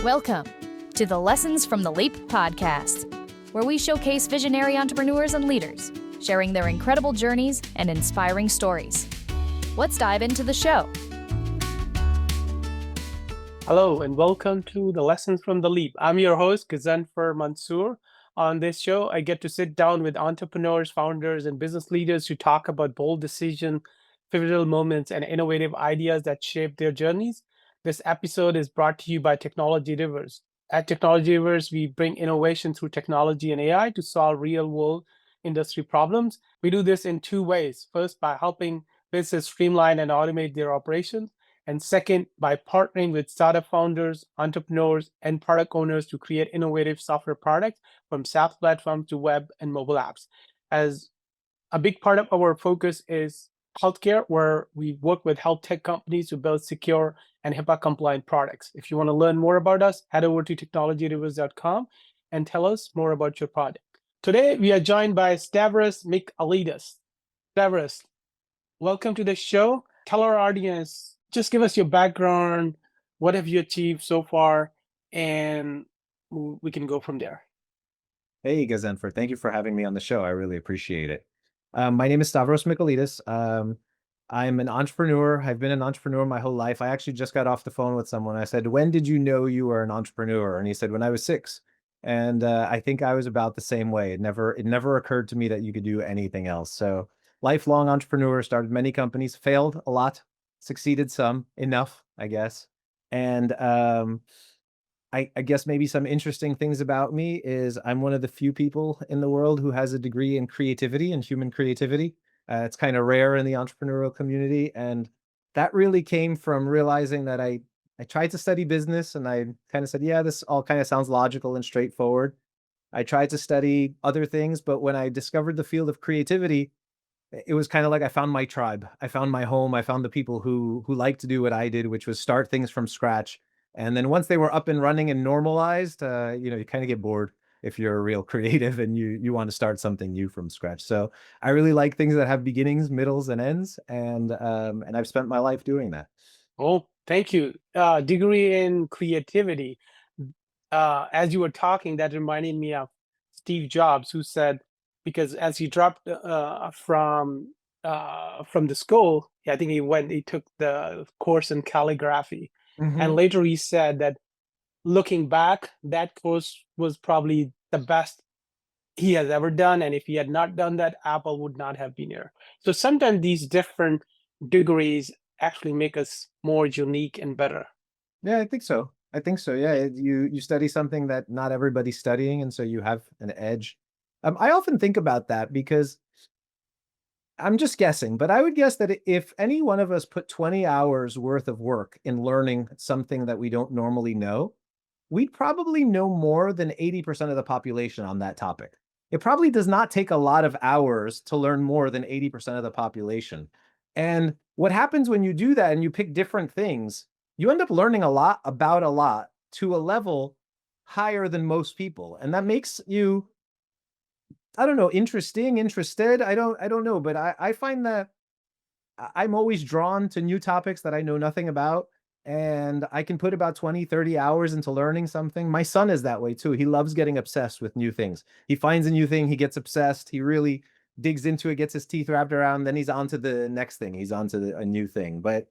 Welcome to the Lessons from the Leap podcast, where we showcase visionary entrepreneurs and leaders, sharing their incredible journeys and inspiring stories. Let's dive into the show. Hello, and welcome to the Lessons from the Leap. I'm your host, Ghazanfer Mansoor. On this show, I get to sit down with entrepreneurs, founders, and business leaders to talk about bold decisions, pivotal moments, and innovative ideas that shape their journeys. This episode is brought to you by Technology Rivers. At Technology Rivers, we bring innovation through technology and AI to solve real-world industry problems. We do this in two ways. First, by helping businesses streamline and automate their operations. And second, by partnering with startup founders, entrepreneurs, and product owners to create innovative software products from SaaS platforms to web and mobile apps. As a big part of our focus is healthcare, where we work with health tech companies to build secure and HIPAA-compliant products. If you want to learn more about us, head over to technologyrivers.com and tell us more about your product. Today, we are joined by Stavros Michailidis. Stavros, welcome to the show. Tell our audience, just give us your background, what have you achieved so far, and we can go from there. Hey, Ghazanfer, thank you for having me on the show. I really appreciate it. My name is Stavros Michailidis. I'm an entrepreneur. I've been an entrepreneur my whole life. I actually just got off the phone with someone. I said, when did you know you were an entrepreneur? And he said, when I was 6. And I think I was about the same way. It never occurred to me that you could do anything else. So lifelong entrepreneur, started many companies, failed a lot, succeeded some, enough, I guess. And I guess maybe some interesting things about me is I'm one of the few people in the world who has a degree in creativity and human creativity. It's kind of rare in the entrepreneurial community. And that really came from realizing that I tried to study business and I kind of said, yeah, this all kind of sounds logical and straightforward. I tried to study other things, but when I discovered the field of creativity, it was kind of like I found my tribe. I found my home. I found the people who like to do what I did, which was start things from scratch. And then once they were up and running and normalized, you kind of get bored if you're a real creative and you want to start something new from scratch. So I really like things that have beginnings, middles, and ends, and I've spent my life doing that. Oh, thank you. Degree in creativity. As you were talking, that reminded me of Steve Jobs, who said, because as he dropped from the school, I think he took the course in calligraphy, and later he said that looking back, that course was probably the best he has ever done, and if he had not done that, Apple would not have been here. So sometimes these different degrees actually make us more unique and better. Yeah, I think so. Yeah, you study something that not everybody's studying, and so you have an edge. I often think about that because I'm just guessing, but I would guess that if any one of us put 20 hours worth of work in learning something that we don't normally know, we'd probably know more than 80% of the population on that topic. It probably does not take a lot of hours to learn more than 80% of the population. And what happens when you do that and you pick different things, you end up learning a lot about a lot to a level higher than most people. And that makes you, I don't know, interested. I don't know, but I find that I'm always drawn to new topics that I know nothing about. And I can put about 20, 30 hours into learning something. My son is that way too. He loves getting obsessed with new things. He finds a new thing, he gets obsessed. He really digs into it, gets his teeth wrapped around, then he's on to the next thing. He's on to a new thing. But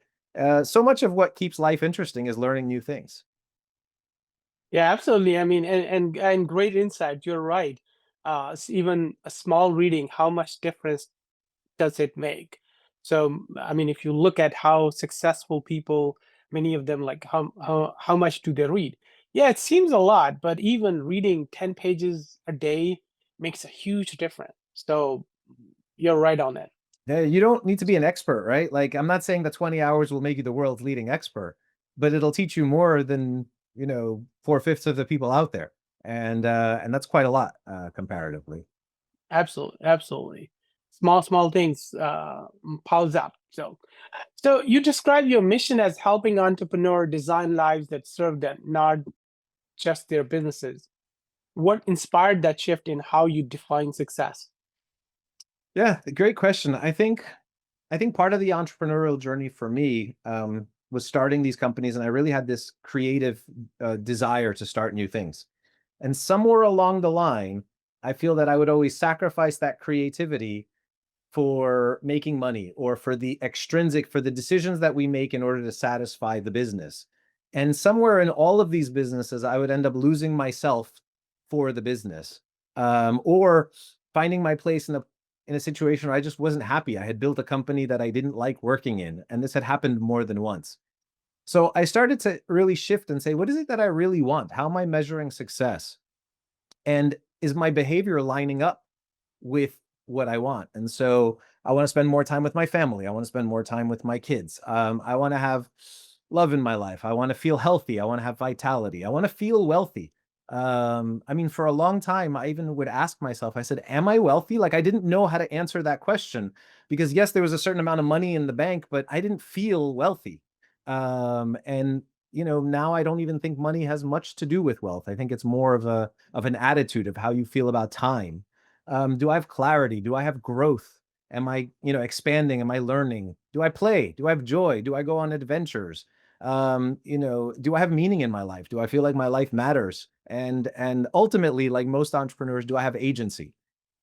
so much of what keeps life interesting is learning new things. Yeah, absolutely. I mean, and great insight. You're right. Even a small reading, how much difference does it make? So, I mean, if you look at how successful people, many of them, like how much do they read? Yeah, it seems a lot, but even reading 10 pages a day makes a huge difference. So you're right on that. Yeah, you don't need to be an expert, right? Like, I'm not saying that 20 hours will make you the world's leading expert, but it'll teach you more than, 4/5 of the people out there. And that's quite a lot, comparatively. Absolutely, absolutely. Small things piles up. So you describe your mission as helping entrepreneurs design lives that serve them, not just their businesses. What inspired that shift in how you define success? Yeah, great question. I think part of the entrepreneurial journey for me, was starting these companies, and I really had this creative desire to start new things. And somewhere along the line, I feel that I would always sacrifice that creativity for making money, or for the decisions that we make in order to satisfy the business. And somewhere in all of these businesses, I would end up losing myself for the business, or finding my place in a situation where I just wasn't happy. I had built a company that I didn't like working in, and this had happened more than once. So I started to really shift and say, what is it that I really want? How am I measuring success? And is my behavior lining up with what I want? And so I want to spend more time with my family. I want to spend more time with my kids. I want to have love in my life. I want to feel healthy. I want to have vitality. I want to feel wealthy. I mean, for a long time, I even would ask myself, I said, am I wealthy? Like, I didn't know how to answer that question, because yes, there was a certain amount of money in the bank, but I didn't feel wealthy. And now I don't even think money has much to do with wealth. I think it's more of an attitude of how you feel about time. Do I have clarity? Do I have growth? Am I, expanding? Am I learning? Do I play? Do I have joy? Do I go on adventures? Do I have meaning in my life? Do I feel like my life matters? And ultimately, like most entrepreneurs, do I have agency?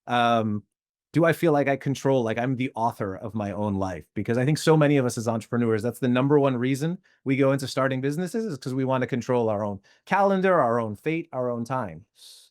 Um, do I feel like I control, like I'm the author of my own life? Because I think so many of us as entrepreneurs, that's the number one reason we go into starting businesses, is because we want to control our own calendar, our own fate, our own time.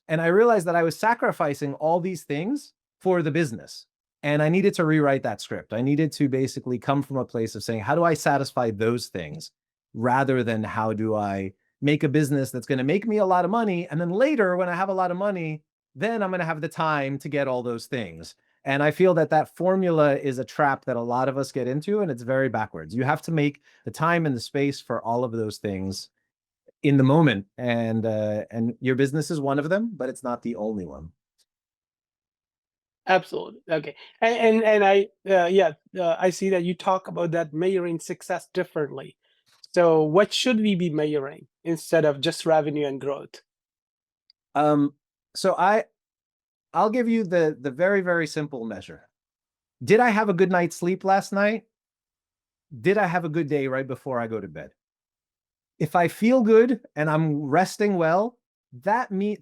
And I realized that I was sacrificing all these things for the business. And I needed to rewrite that script. I needed to basically come from a place of saying, how do I satisfy those things, rather than how do I make a business that's going to make me a lot of money? And then later, when I have a lot of money, then I'm going to have the time to get all those things. And I feel that that formula is a trap that a lot of us get into, and it's very backwards. You have to make the time and the space for all of those things in the moment, and your business is one of them, but it's not the only one. Absolutely. Okay. And I see that you talk about that measuring success differently. So what should we be measuring instead of just revenue and growth? So I'll give you the very, very simple measure. Did I have a good night's sleep last night? Did I have a good day right before I go to bed? If I feel good and I'm resting well,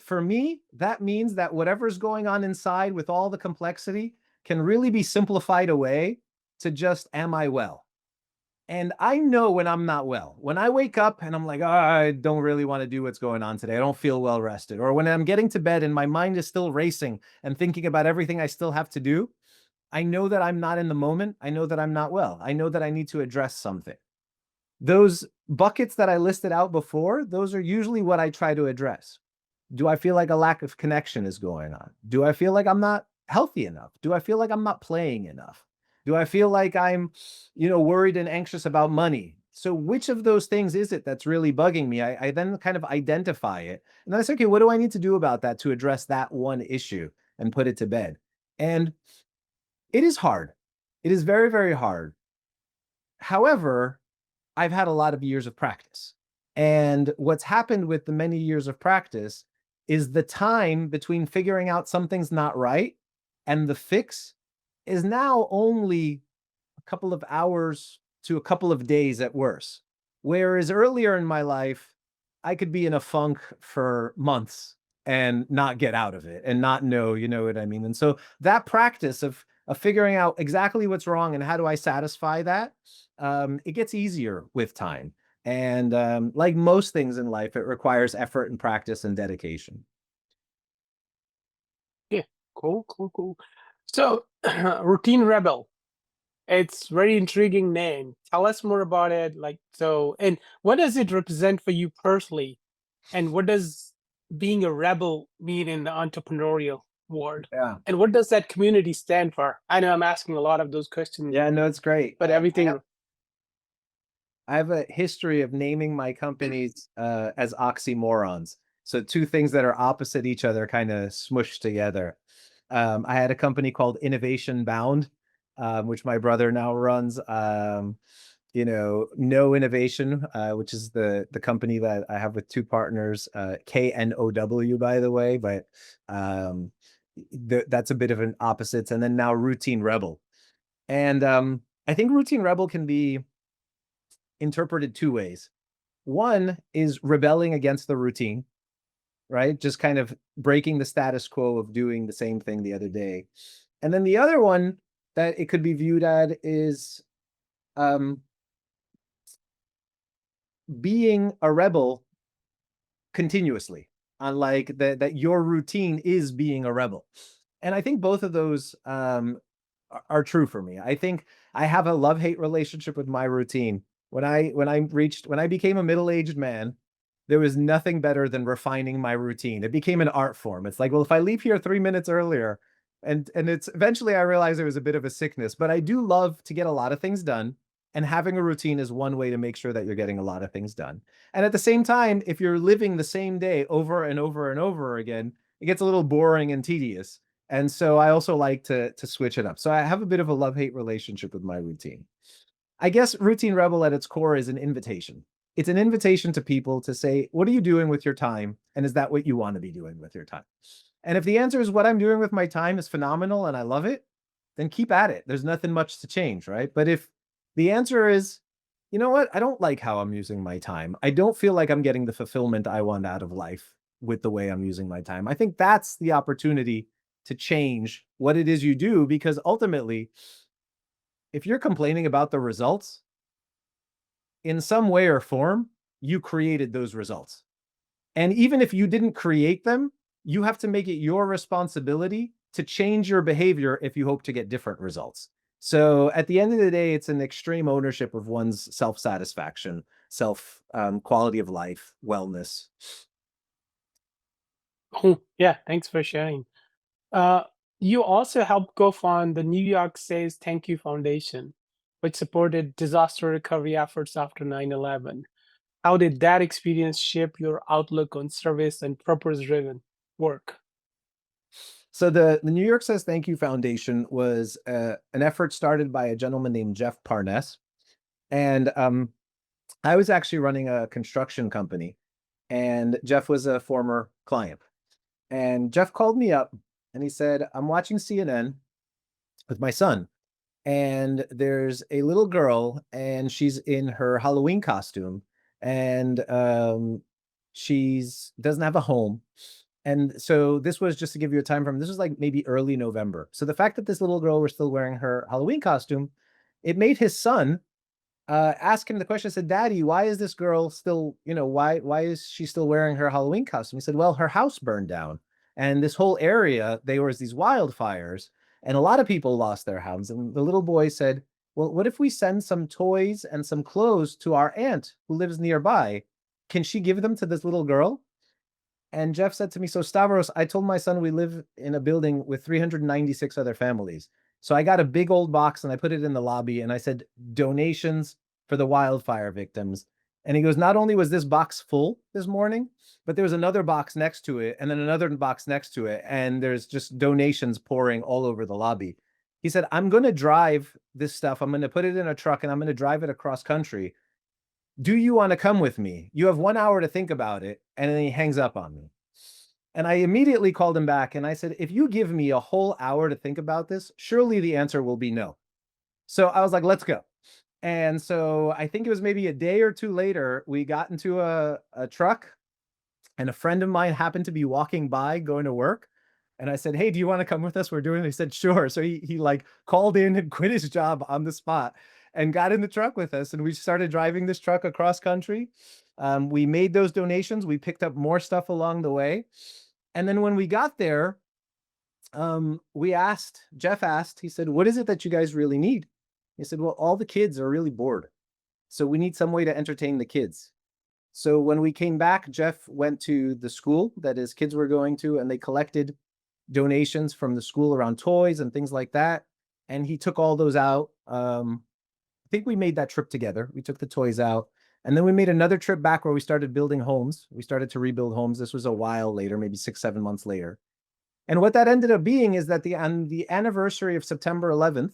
for me, that means that whatever's going on inside with all the complexity can really be simplified away to just, am I well? And I know when I'm not well. When I wake up and I'm like, oh, I don't really want to do what's going on today, I don't feel well rested. Or when I'm getting to bed and my mind is still racing and thinking about everything I still have to do, I know that I'm not in the moment. I know that I'm not well. I know that I need to address something. Those buckets that I listed out before, those are usually what I try to address. Do I feel like a lack of connection is going on? Do I feel like I'm not healthy enough? Do I feel like I'm not playing enough? Do I feel like I'm, worried and anxious about money? So which of those things is it that's really bugging me? I then kind of identify it. And then I say, okay, what do I need to do about that to address that one issue and put it to bed? And it is hard. It is very, very hard. However, I've had a lot of years of practice. And what's happened with the many years of practice is the time between figuring out something's not right and the fix is now only a couple of hours to a couple of days at worst. Whereas earlier in my life, I could be in a funk for months and not get out of it and not know, you know what I mean? And so that practice of figuring out exactly what's wrong and how do I satisfy that, it gets easier with time. And like most things in life, it requires effort and practice and dedication. Yeah. Cool, cool, cool. So Routine Rebel, it's very intriguing name. Tell us more about it. And what does it represent for you personally? And what does being a rebel mean in the entrepreneurial world? Yeah. And what does that community stand for? I know I'm asking a lot of those questions, Yeah, no, it's great. but everything. I have a history of naming my companies as oxymorons. So two things that are opposite each other kind of smushed together. I had a company called Innovation Bound, which my brother now runs. No Innovation, which is the company that I have with two partners, KNOW, by the way, but that's a bit of an opposite. And then now Routine Rebel. And I think Routine Rebel can be interpreted two ways. One is rebelling against the routine, right? Just kind of breaking the status quo of doing the same thing the other day. And then the other one that it could be viewed at is being a rebel continuously, unlike that your routine is being a rebel. And I think both of those are true for me. I think I have a love-hate relationship with my routine. When I became a middle-aged man, there was nothing better than refining my routine. It became an art form. It's like, well, if I leave here 3 minutes earlier, and it's eventually I realized there was a bit of a sickness, but I do love to get a lot of things done. And having a routine is one way to make sure that you're getting a lot of things done. And at the same time, if you're living the same day over and over and over again, it gets a little boring and tedious. And so I also like to switch it up. So I have a bit of a love-hate relationship with my routine. I guess Routine Rebel at its core is an invitation. It's an invitation to people to say, what are you doing with your time? And is that what you want to be doing with your time? And if the answer is what I'm doing with my time is phenomenal and I love it, then keep at it. There's nothing much to change, right? But if the answer is, you know what, I don't like how I'm using my time. I don't feel like I'm getting the fulfillment I want out of life with the way I'm using my time. I think that's the opportunity to change what it is you do, because ultimately, if you're complaining about the results, in some way or form, you created those results. And even if you didn't create them, you have to make it your responsibility to change your behavior if you hope to get different results. So at the end of the day, it's an extreme ownership of one's self-satisfaction, quality of life, wellness. Cool. Yeah, thanks for sharing. Uh, you also helped co-found the New York Says Thank You Foundation, which supported disaster recovery efforts after 9/11. How did that experience shape your outlook on service and purpose-driven work? So the New York Says Thank You Foundation was an effort started by a gentleman named Jeff Parness. And I was actually running a construction company, and Jeff was a former client. And Jeff called me up and he said, I'm watching CNN with my son, and there's a little girl, and she's in her Halloween costume, and she's doesn't have a home. And so this was, just to give you a time frame, this was like maybe early November. So the fact that this little girl was still wearing her Halloween costume, it made his son ask him the question. Said, Daddy, why is this girl still, why is she still wearing her Halloween costume? He said, well, her house burned down, and this whole area, there was these wildfires, and a lot of people lost their homes. And the little boy said, well, what if we send some toys and some clothes to our aunt who lives nearby? Can she give them to this little girl? And Jeff said to me, so Stavros, I told my son we live in a building with 396 other families. So I got a big old box and I put it in the lobby and I said, donations for the wildfire victims. And he goes, not only was this box full this morning, but there was another box next to it and then another box next to it. And there's just donations pouring all over the lobby. He said, I'm going to drive this stuff. I'm going to put it in a truck and I'm going to drive it across country. Do you want to come with me? You have 1 hour to think about it. And then he hangs up on me. And I immediately called him back and I said, if you give me a whole hour to think about this, surely the answer will be no. So I was like, let's go. And so I think it was maybe a day or two later, we got into a truck, and a friend of mine happened to be walking by going to work. And I said, hey, do you want to come with us? We're doing it. He said, sure. So he like called in and quit his job on the spot and got in the truck with us. And we started driving this truck across country. We made those donations. We picked up more stuff along the way. And then when we got there, Jeff asked, he said, what is it that you guys really need? He said, well, all the kids are really bored, so we need some way to entertain the kids. So when we came back, Jeff went to the school that his kids were going to, and they collected donations from the school around toys and things like that. And he took all those out. I think we made that trip together. We took the toys out. And then we made another trip back where we started building homes. We started to rebuild homes. This was a while later, maybe 6-7 months later. And what that ended up being is that on the anniversary of September 11th,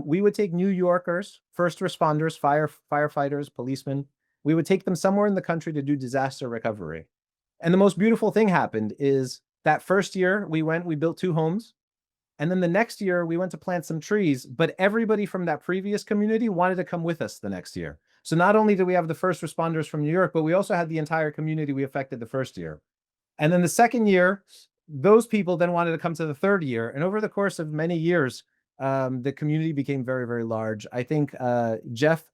we would take New Yorkers, first responders, firefighters, policemen. We would take them somewhere in the country to do disaster recovery. And the most beautiful thing happened is that first year we built 2 homes. And then the next year we went to plant some trees, but everybody from that previous community wanted to come with us the next year. So not only did we have the first responders from New York, but we also had the entire community we affected the first year. And then the second year, those people then wanted to come to the third year. And over the course of many years, the community became very, very large. I think Jeff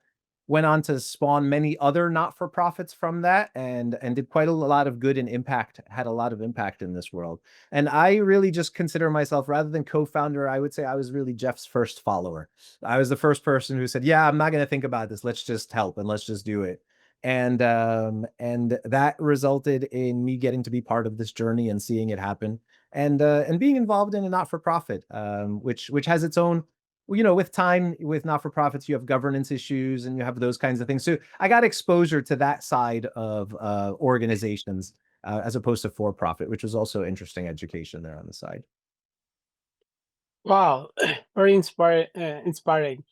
went on to spawn many other not-for-profits from that, and did quite a lot of good and impact, had a lot of impact in this world. And I really just consider myself, rather than co-founder, I would say I was really Jeff's first follower. I was the first person who said, yeah, I'm not going to think about this. Let's just help and let's just do it. And that resulted in me getting to be part of this journey and seeing it happen, and being involved in a not-for-profit, which has its own, with time, with not-for-profits, you have governance issues and you have those kinds of things. So I got exposure to that side of organizations as opposed to for-profit, which was also interesting education there on the side. Wow, very inspiring,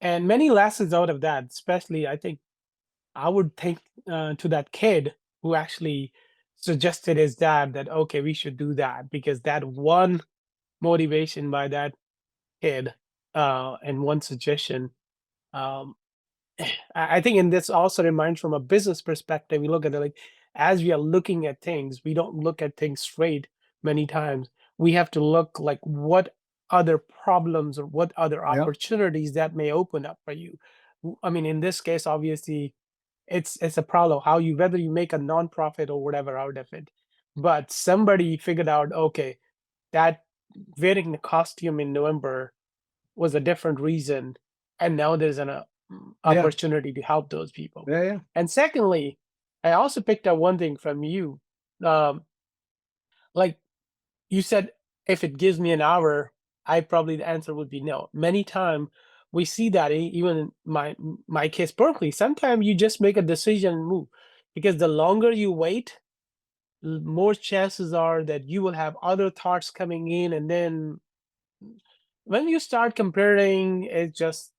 and many lessons out of that. Especially, I would think to that kid who actually suggested his dad that, okay, we should do that, because that one motivation by that kid and one suggestion. Um, I think, and this also reminds, from a business perspective, we look at it like, as we are looking at things, we don't look at things straight many times. We have to look like what other problems or what other Yep. opportunities that may open up for you. I mean, in this case, obviously, it's a problem how you, whether you make a nonprofit or whatever out of it. But somebody figured out, okay, that wearing the costume in November was a different reason, and now there's an Yeah, opportunity to help those people. yeah, yeah. And secondly, I also picked up one thing from you, um, like you said, if it gives me an hour, I probably, the answer would be no. Many times we see that, even in my case, Berkeley. Sometimes you just make a decision and move, because the longer you wait, more chances are that you will have other thoughts coming in, and then when you start comparing, it just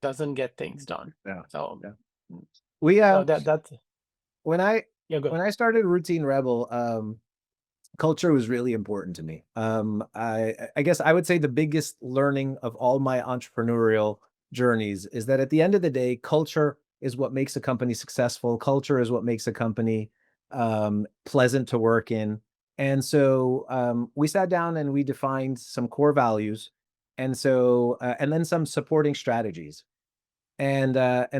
doesn't get things done. Yeah, So, yeah. We so that's when I yeah, good. when I started Routine Rebel, culture was really important to me. I guess I would say the biggest learning of all my entrepreneurial journeys is that at the end of the day, culture is what makes a company successful. Culture is what makes a company pleasant to work in. And so we sat down and we defined some core values, and then some supporting strategies. And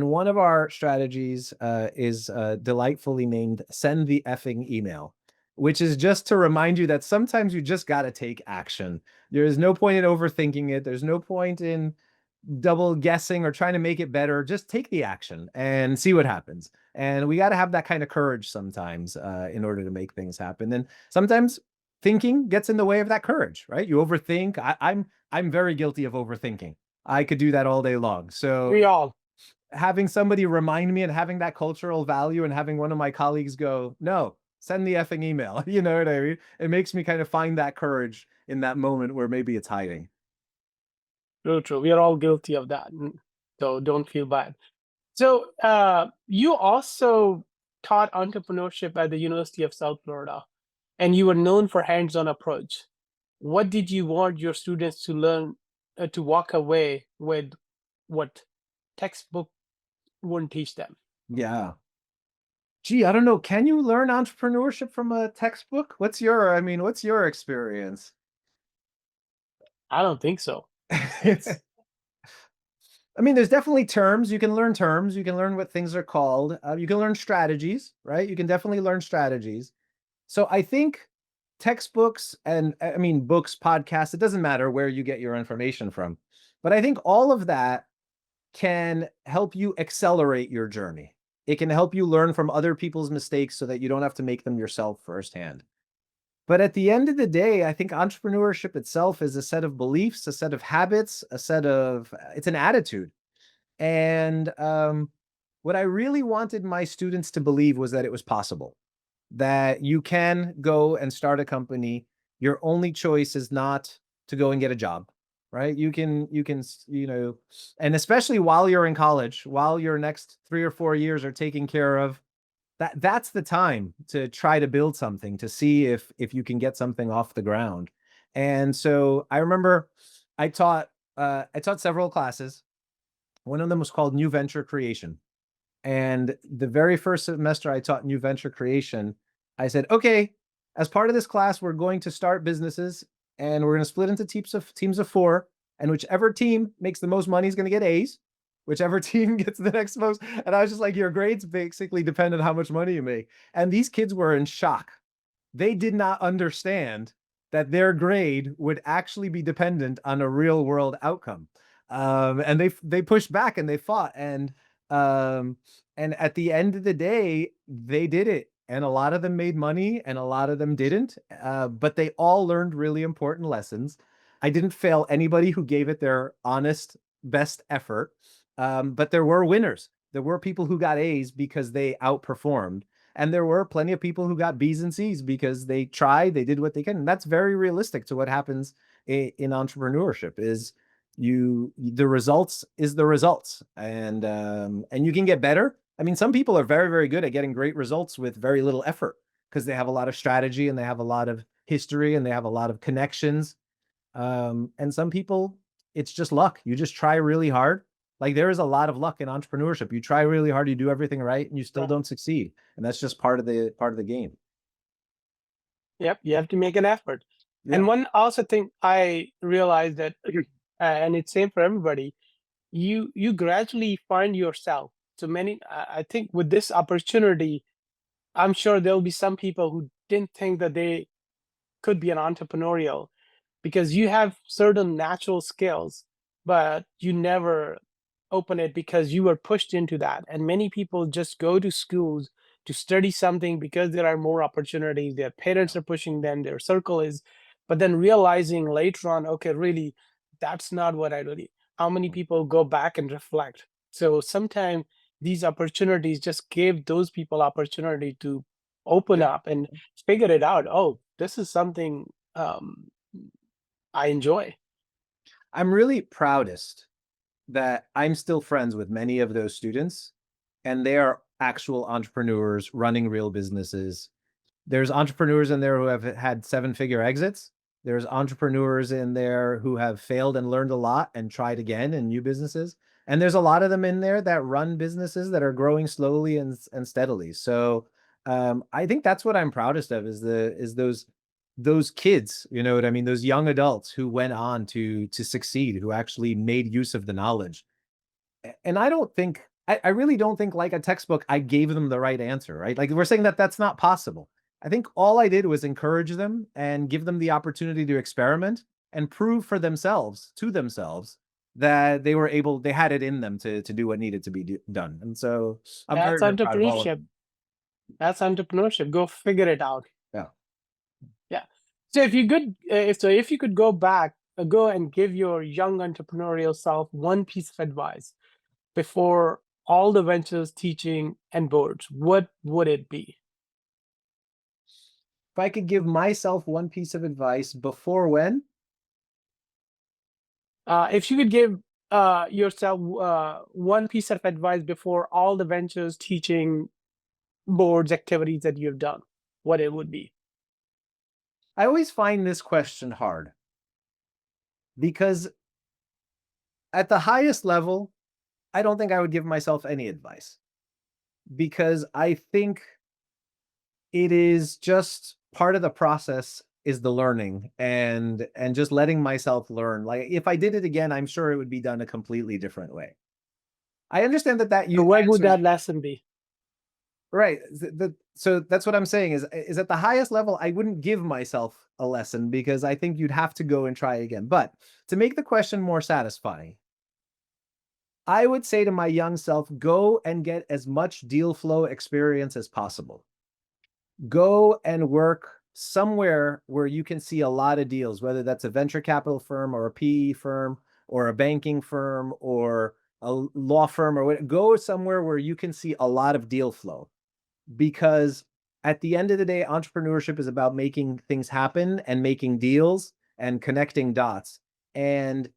one of our strategies is delightfully named "Send the effing email," which is just to remind you that sometimes you just got to take action. There's no point in overthinking it. There's no point in double guessing or trying to make it better. Just take the action and see what happens. And we got to have that kind of courage sometimes in order to make things happen. And sometimes thinking gets in the way of that courage, right? You overthink. I'm very guilty of overthinking. I could do that all day long. So We all. having somebody remind me and having that cultural value and having one of my colleagues go, no, send the effing email. You know what I mean? It makes me kind of find that courage in that moment where maybe it's hiding. True, true. We are all guilty of that. So don't feel bad. So you also taught entrepreneurship at the University of South Florida, and you were known for hands-on approach. What did you want your students to learn, to walk away with, what textbook wouldn't teach them? Yeah. Gee, I don't know. Can you learn entrepreneurship from a textbook? What's your experience? I don't think so. It's, there's definitely terms. You can learn terms. You can learn what things are called. You can learn strategies, right? You can definitely learn strategies. So I think textbooks and books, podcasts, it doesn't matter where you get your information from. But I think all of that can help you accelerate your journey. It can help you learn from other people's mistakes so that you don't have to make them yourself firsthand. But at the end of the day, I think entrepreneurship itself is a set of beliefs, a set of habits, it's an attitude. And what I really wanted my students to believe was that it was possible, that you can go and start a company. Your only choice is not to go and get a job, right? You can, and especially while you're in college, while your next 3 or 4 years are taken care of, that's the time to try to build something, to see if you can get something off the ground. And so I remember I taught several classes. One of them was called New Venture Creation. And the very first semester I taught new venture creation, I said, okay, as part of this class, we're going to start businesses and we're going to split into teams of 4. And whichever team makes the most money is going to get A's. Whichever team gets the next most. And I was just like, your grades basically depend on how much money you make. And these kids were in shock. They did not understand that their grade would actually be dependent on a real world outcome. And they pushed back and they fought. And at the end of the day, they did it. And a lot of them made money and a lot of them didn't. But they all learned really important lessons. I didn't fail anybody who gave it their honest, best effort. But there were winners. There were people who got A's because they outperformed. And there were plenty of people who got B's and C's because they tried, they did what they can. And that's very realistic to what happens in entrepreneurship is the results is the results. And you can get better. I mean, some people are very, very good at getting great results with very little effort because they have a lot of strategy and they have a lot of history and they have a lot of connections. And some people, it's just luck. You just try really hard. Like there is a lot of luck in entrepreneurship. You try really hard, you do everything right, and you still don't succeed. And that's just part of the game. Yep, you have to make an effort. Yeah. And one also thing I realized that, and it's same for everybody, you gradually find yourself. So many, I think with this opportunity, I'm sure there'll be some people who didn't think that they could be an entrepreneurial because you have certain natural skills, but you never open it because you were pushed into that. And many people just go to schools to study something because there are more opportunities, their parents are pushing them, their circle is, but then realizing later on, okay, really, that's not what I really. How many people go back and reflect? So sometimes these opportunities just give those people opportunity to open up and figure it out. Oh, this is something I enjoy. I'm really proudest that I'm still friends with many of those students, and they are actual entrepreneurs running real businesses. There's entrepreneurs in there who have had 7-figure exits. There's entrepreneurs in there who have failed and learned a lot and tried again in new businesses. And there's a lot of them in there that run businesses that are growing slowly and steadily. So I think that's what I'm proudest of is those kids, you know what I mean? Those young adults who went on to succeed, who actually made use of the knowledge. And I really don't think like a textbook, I gave them the right answer, right? Like we're saying that that's not possible. I think all I did was encourage them and give them the opportunity to experiment and prove for themselves, to themselves, that they had it in them to do what needed to be done. And so I'm That's very, very proud of all of entrepreneurship. them. That's entrepreneurship. Go figure it out. Yeah. Yeah. So if you could go back, go and give your young entrepreneurial self one piece of advice before all the ventures, teaching, and boards, what would it be? If I could give myself one piece of advice before when? If you could give yourself one piece of advice before all the ventures, teaching, boards, activities that you've done, what it would be? I always find this question hard because at the highest level, I don't think I would give myself any advice because I think it is just part of the process is the learning and just letting myself learn. Like if I did it again, I'm sure it would be done a completely different way. I understand that So you what would answers that lesson be? right. So that's what I'm saying is at the highest level, I wouldn't give myself a lesson because I think you'd have to go and try again. But to make the question more satisfying, I would say to my young self, go and get as much deal flow experience as possible. Go and work somewhere where you can see a lot of deals, whether that's a venture capital firm or a PE firm or a banking firm or a law firm or what. Go somewhere where you can see a lot of deal flow because at the end of the day, entrepreneurship is about making things happen and making deals and connecting dots. And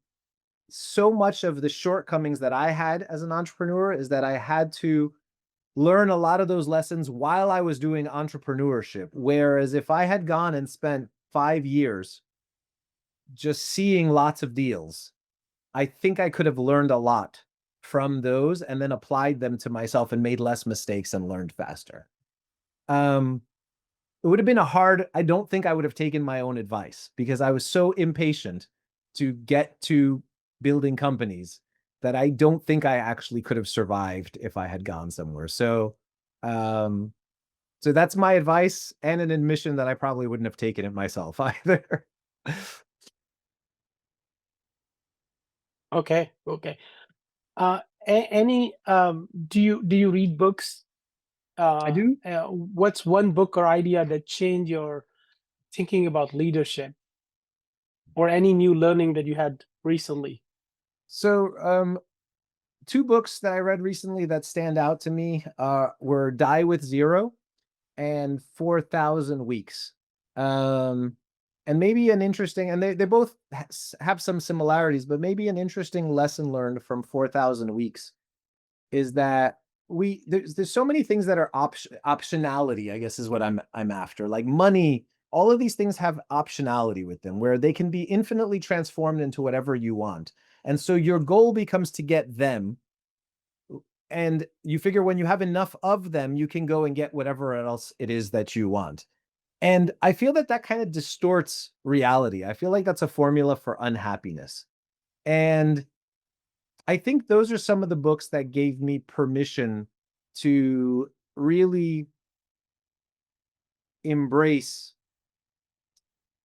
so much of the shortcomings that I had as an entrepreneur is that I had to learn a lot of those lessons while I was doing entrepreneurship. Whereas if I had gone and spent 5 years just seeing lots of deals, I think I could have learned a lot from those and then applied them to myself and made less mistakes and learned faster. It would have been I don't think I would have taken my own advice because I was so impatient to get to building companies that I don't think I actually could have survived if I had gone somewhere. So that's my advice and an admission that I probably wouldn't have taken it myself either. Okay. Any do you read books? I do. What's one book or idea that changed your thinking about leadership, or any new learning that you had recently? So two books that I read recently that stand out to me were Die with Zero and 4,000 Weeks. And maybe an interesting, and they both have some similarities, but maybe an interesting lesson learned from 4,000 Weeks is that there's so many things that are optionality, I guess is what I'm after. Like money, all of these things have optionality with them where they can be infinitely transformed into whatever you want. And so your goal becomes to get them. And you figure when you have enough of them, you can go and get whatever else it is that you want. And I feel that kind of distorts reality. I feel like that's a formula for unhappiness. And I think those are some of the books that gave me permission to really embrace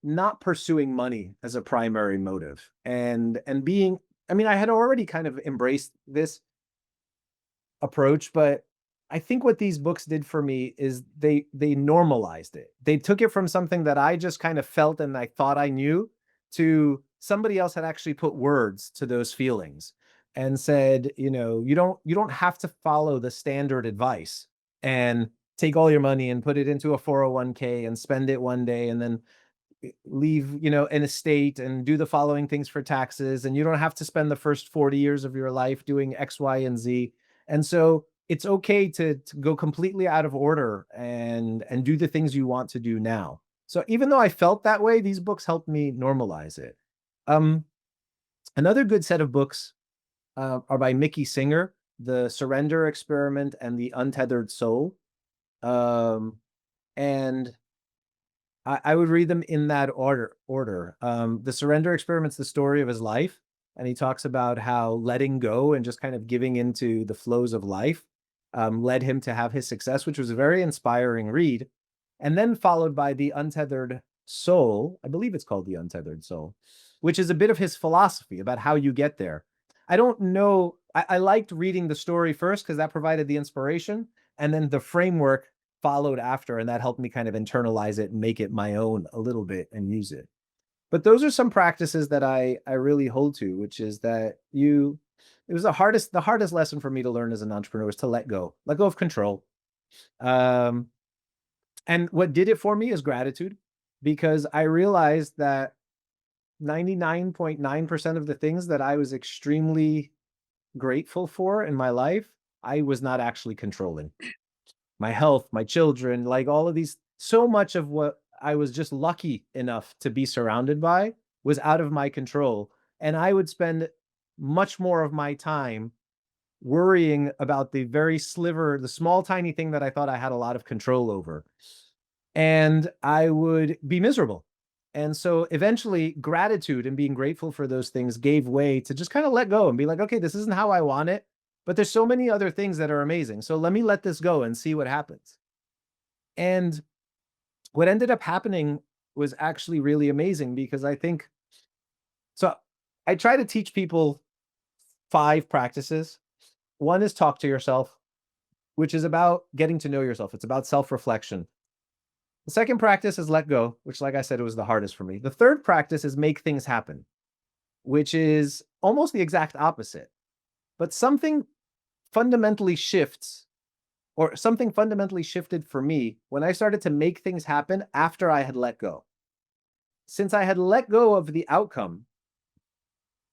not pursuing money as a primary motive and being, I mean, I had already kind of embraced this approach, but I think what these books did for me is they normalized it. They took it from something that I just kind of felt and I thought I knew to somebody else had actually put words to those feelings and said, you know, you don't have to follow the standard advice and take all your money and put it into a 401k and spend it one day and then leave, you know, an estate and do the following things for taxes. And you don't have to spend the first 40 years of your life doing X, Y, and Z. And so it's okay to go completely out of order and do the things you want to do now. So even though I felt that way, these books helped me normalize it. Another good set of books are by Mickey Singer, The Surrender Experiment and The Untethered Soul. And I would read them in that order. The Surrender Experiment's the story of his life. And he talks about how letting go and just kind of giving into the flows of life led him to have his success, which was a very inspiring read. And then followed by The Untethered Soul. I believe it's called The Untethered Soul, which is a bit of his philosophy about how you get there. I don't know. I liked reading the story first because that provided the inspiration. And then the framework followed after, and that helped me kind of internalize it and make it my own a little bit and use it. But those are some practices that I really hold to, which is that it was the hardest lesson for me to learn as an entrepreneur was to let go of control. And what did it for me is gratitude, because I realized that 99.9% of the things that I was extremely grateful for in my life, I was not actually controlling. My health, my children, like all of these, so much of what I was just lucky enough to be surrounded by was out of my control. And I would spend much more of my time worrying about the small, tiny thing that I thought I had a lot of control over. And I would be miserable. And so eventually gratitude and being grateful for those things gave way to just kind of let go and be like, okay, this isn't how I want it, but there's so many other things that are amazing. So let me let this go and see what happens. And what ended up happening was actually really amazing, because I try to teach people 5 practices. One is talk to yourself, which is about getting to know yourself. It's about self-reflection. The second practice is let go, which, like I said, it was the hardest for me. The third practice is make things happen, which is almost the exact opposite. But something fundamentally shifted for me when I started to make things happen after I had let go. Since I had let go of the outcome,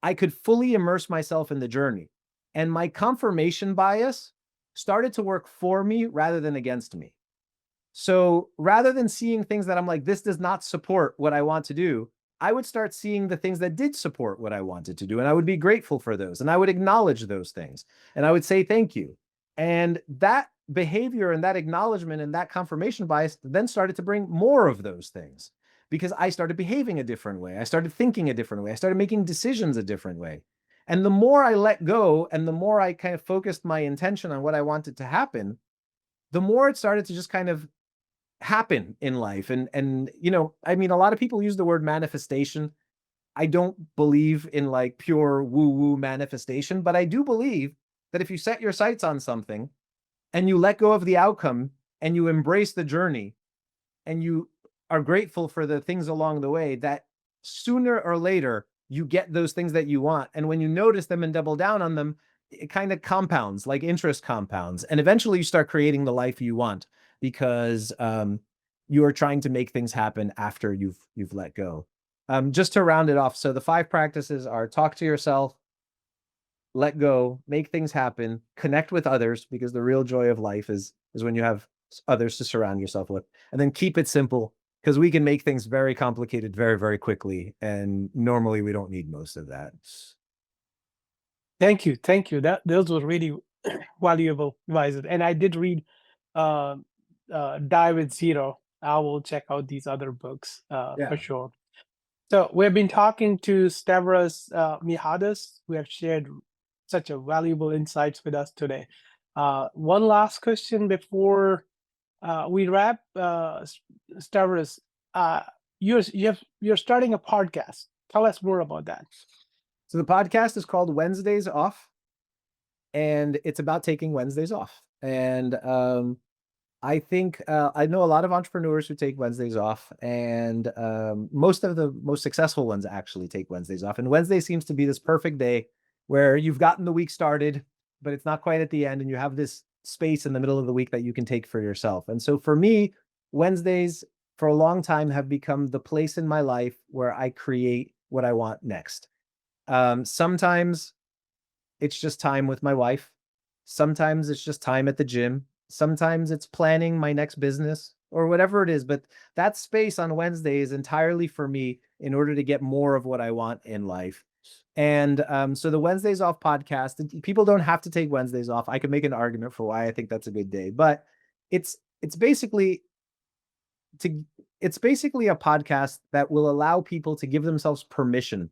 I could fully immerse myself in the journey. And my confirmation bias started to work for me rather than against me. So rather than seeing things that I'm like, this does not support what I want to do, I would start seeing the things that did support what I wanted to do. And I would be grateful for those. And I would acknowledge those things. And I would say thank you. And that behavior and that acknowledgement and that confirmation bias then started to bring more of those things because I started behaving a different way. I started thinking a different way. I started making decisions a different way. And the more I let go and the more I kind of focused my intention on what I wanted to happen, the more it started to just kind of happen in life. And I mean, a lot of people use the word manifestation. I don't believe in like pure woo-woo manifestation, but I do believe that if you set your sights on something and you let go of the outcome and you embrace the journey and you are grateful for the things along the way, that sooner or later you get those things that you want. And when you notice them and double down on them, it kind of compounds, like interest compounds. And eventually you start creating the life you want because you are trying to make things happen after you've let go. Just to round it off, so the 5 practices are: talk to yourself, let go, make things happen, connect with others, because the real joy of life is when you have others to surround yourself with, and then keep it simple, because we can make things very complicated very, very quickly. And normally we don't need most of that. Thank you. Those were really valuable advice. And I did read uh, Die with Zero. I will check out these other books for sure. So we've been talking to Stavros Michailidis, who have shared such a valuable insights with us today. One last question before we wrap. Stavros, you're starting a podcast. Tell us more about that. So the podcast is called Wednesdays Off, and it's about taking Wednesdays off. And I think I know a lot of entrepreneurs who take Wednesdays off, and most of the most successful ones actually take Wednesdays off. And Wednesday seems to be this perfect day where you've gotten the week started, but it's not quite at the end, and you have this space in the middle of the week that you can take for yourself. And so for me, Wednesdays for a long time have become the place in my life where I create what I want next. Sometimes it's just time with my wife. Sometimes it's just time at the gym. Sometimes it's planning my next business or whatever it is. But that space on Wednesday is entirely for me in order to get more of what I want in life. And so the Wednesdays Off podcast, people don't have to take Wednesdays off. I could make an argument for why I think that's a good day, but it's basically a podcast that will allow people to give themselves permission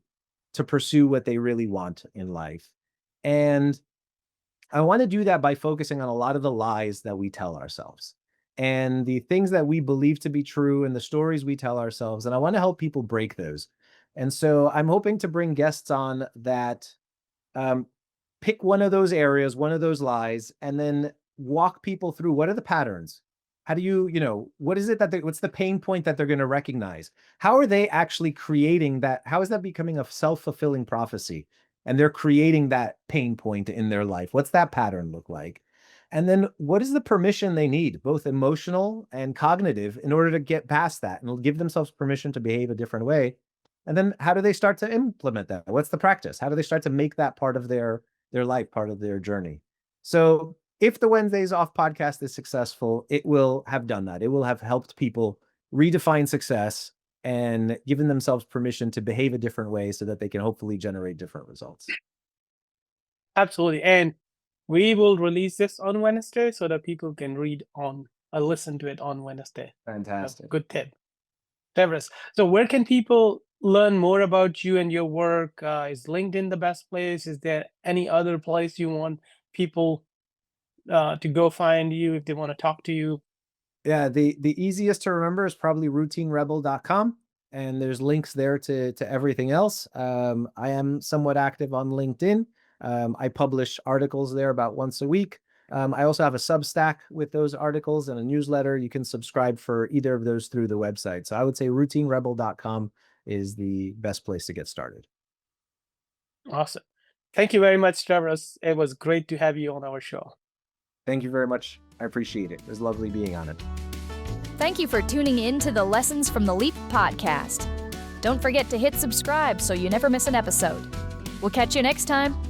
to pursue what they really want in life. And I want to do that by focusing on a lot of the lies that we tell ourselves and the things that we believe to be true and the stories we tell ourselves. And I want to help people break those. And so I'm hoping to bring guests on that pick one of those areas, one of those lies, and then walk people through what are the patterns. How do what is it what's the pain point that they're going to recognize? How are they actually creating that? How is that becoming a self-fulfilling prophecy? And they're creating that pain point in their life. What's that pattern look like? And then what is the permission they need, both emotional and cognitive, in order to get past that and give themselves permission to behave a different way? And then how do they start to implement that? What's the practice? How do they start to make that part of their life, part of their journey? So if the Wednesdays Off podcast is successful, it will have done that. It will have helped people redefine success and given themselves permission to behave a different way so that they can hopefully generate different results. Absolutely. And we will release this on Wednesday so that people can listen to it on Wednesday. Fantastic. Good tip. Stavros. So where can people learn more about you and your work? Is LinkedIn the best place? Is there any other place you want people to go find you if they want to talk to you? Yeah, the easiest to remember is probably routinerebel.com, and there's links there to everything else. I am somewhat active on LinkedIn. I publish articles there about once a week. I also have a Substack with those articles and a newsletter. You can subscribe for either of those through the website. So I would say routinerebel.com is the best place to get started. Awesome. Thank you very much, Stavros. It was great to have you on our show. Thank you very much. I appreciate it. It was lovely being on it. Thank you for tuning in to the Lessons from the Leap podcast. Don't forget to hit subscribe so you never miss an episode. We'll catch you next time.